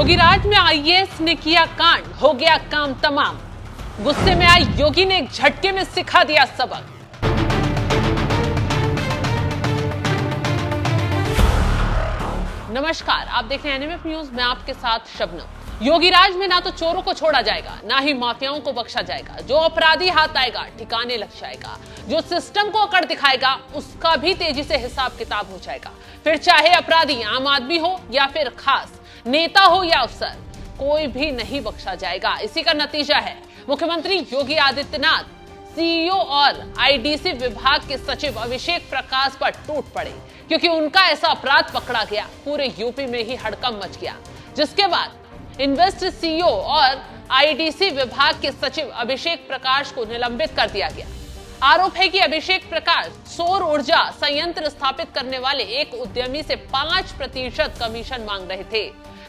योगीराज में आईएएस ने किया कांड, हो गया काम तमाम। गुस्से में आए योगी ने एक झटके में सिखा दिया सबक। नमस्कार, आप देख रहे हैं एनएमएफ न्यूज, मैं आपके साथ शबनम। योगीराज में ना तो चोरों को छोड़ा जाएगा, ना ही माफियाओं को बख्शा जाएगा। जो अपराधी हाथ आएगा ठिकाने लग जाएगा, जो सिस्टम को अकड़ दिखाएगा उसका भी तेजी से हिसाब किताब हो जाएगा। फिर चाहे अपराधी आम आदमी हो या फिर खास नेता हो या अफसर, कोई भी नहीं बख्शा जाएगा। इसी का नतीजा है मुख्यमंत्री योगी आदित्यनाथ सीईओ और आईडीसी विभाग के सचिव अभिषेक प्रकाश पर टूट पड़े, क्योंकि उनका ऐसा अपराध पकड़ा गया, पूरे यूपी में ही हड़कंप मच गया। जिसके बाद इन्वेस्ट सीईओ और आईडीसी विभाग के सचिव अभिषेक प्रकाश को निलंबित कर दिया गया। आरोप है कि अभिषेक प्रकाश सौर ऊर्जा संयंत्र स्थापित करने वाले एक उद्यमी से 5% कमीशन मांग रहे थे।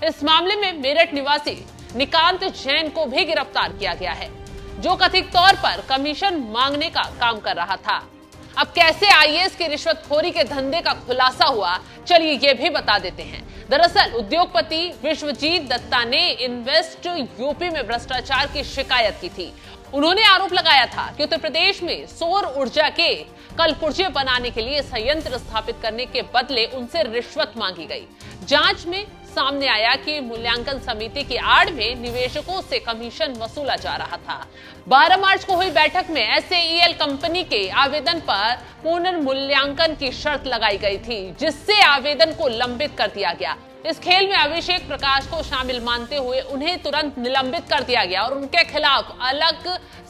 इस मामले में मेरठ निवासी निकांत जैन को भी गिरफ्तार किया गया है, जो कथित तौर पर कमीशन मांगने का काम कर रहा था। अब कैसे आईएएस की रिश्वतखोरी के धंधे का खुलासा हुआ, चलिए ये भी बता देते हैं। दरअसल उद्योगपति विश्वजीत दत्ता ने इन्वेस्ट यूपी में भ्रष्टाचार की शिकायत की थी। उन्होंने आरोप लगाया था कि उत्तर प्रदेश में सौर ऊर्जा के कलपुर्जे बनाने के लिए संयंत्र स्थापित करने के बदले उनसे रिश्वत मांगी गई। जांच में सामने आया कि मूल्यांकन समिति की आड़ में निवेशकों से कमीशन वसूला जा रहा था। 12 मार्च को हुई बैठक में एसएईएल कंपनी के आवेदन पर पुनर्मूल्यांकन की शर्त लगाई गई थी, जिससे आवेदन को लंबित कर दिया गया। इस खेल में अभिषेक प्रकाश को शामिल मानते हुए उन्हें तुरंत निलंबित कर दिया गया और उनके खिलाफ अलग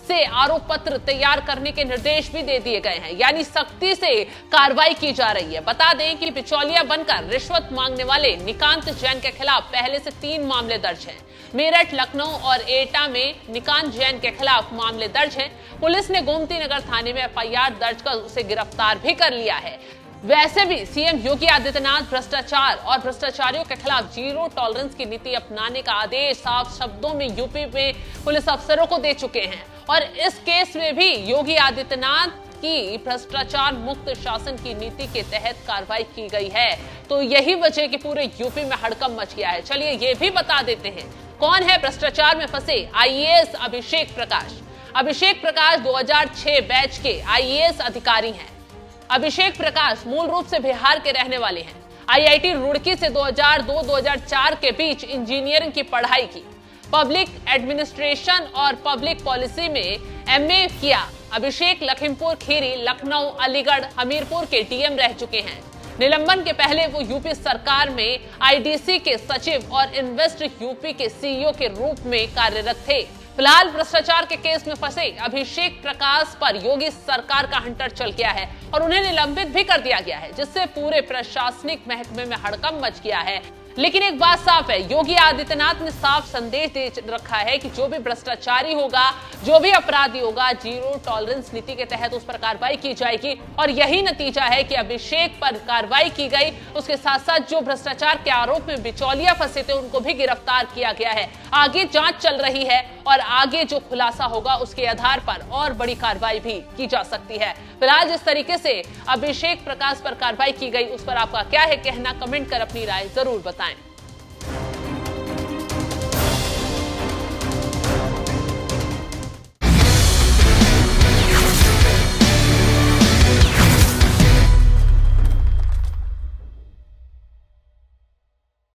से आरोप पत्र तैयार करने के निर्देश भी दे दिए गए हैं, यानी सख्ती से कार्रवाई की जा रही है। बता दें कि बिचौलिया बनकर रिश्वत मांगने वाले निकांत जैन के खिलाफ पहले से 3 मामले दर्ज हैं। मेरठ, लखनऊ और एटा में निकांत जैन के खिलाफ मामले दर्ज हैं। पुलिस ने गोमती नगर थाने में एफआईआर दर्ज कर उसे गिरफ्तार भी कर लिया है। वैसे भी सीएम योगी आदित्यनाथ भ्रष्टाचार और भ्रष्टाचारियों के खिलाफ जीरो टॉलरेंस की नीति अपनाने का आदेश साफ शब्दों में यूपी में पुलिस अफसरों को दे चुके हैं और इस केस में भी योगी आदित्यनाथ की भ्रष्टाचार मुक्त शासन की नीति के तहत कार्रवाई की गई है। तो यही वजह कि पूरे यूपी में हड़कंप मच गया है। चलिए ये भी बता देते हैं कौन है भ्रष्टाचार में फंसे आईएएस अभिषेक प्रकाश। अभिषेक प्रकाश 2006 बैच के आईएएस अधिकारी हैं। अभिषेक प्रकाश मूल रूप से बिहार के रहने वाले हैं। आईआईटी रुड़की से 2002-2004 के बीच इंजीनियरिंग की पढ़ाई की। पब्लिक एडमिनिस्ट्रेशन और पब्लिक पॉलिसी में एमए किया। अभिषेक लखीमपुर खीरी, लखनऊ, अलीगढ़, हमीरपुर के डीएम रह चुके हैं। निलंबन के पहले वो यूपी सरकार में आईडीसी के सचिव और इन्वेस्ट यूपी के सीईओ के रूप में कार्यरत थे। फिलहाल भ्रष्टाचार के केस में फंसे अभिषेक प्रकाश पर योगी सरकार का हंटर चल गया है और उन्हें निलंबित भी कर दिया गया है, जिससे पूरे प्रशासनिक महकमे में हड़कंप मच गया है। लेकिन एक बात साफ है, योगी आदित्यनाथ ने साफ संदेश दे रखा है कि जो भी भ्रष्टाचारी होगा, जो भी अपराधी होगा, जीरो टॉलरेंस नीति के तहत उस पर कार्रवाई की जाएगी। और यही नतीजा है कि अभिषेक पर कार्रवाई की गई। उसके साथ साथ जो भ्रष्टाचार के आरोप में बिचौलिया फंसे थे उनको भी गिरफ्तार किया गया है। आगे जांच चल रही है और आगे जो खुलासा होगा उसके आधार पर और बड़ी कार्रवाई भी की जा सकती है। फिलहाल जिस तरीके से अभिषेक प्रकाश पर कार्रवाई की गई उस पर आपका क्या है कहना, कमेंट कर अपनी राय जरूर बताएं।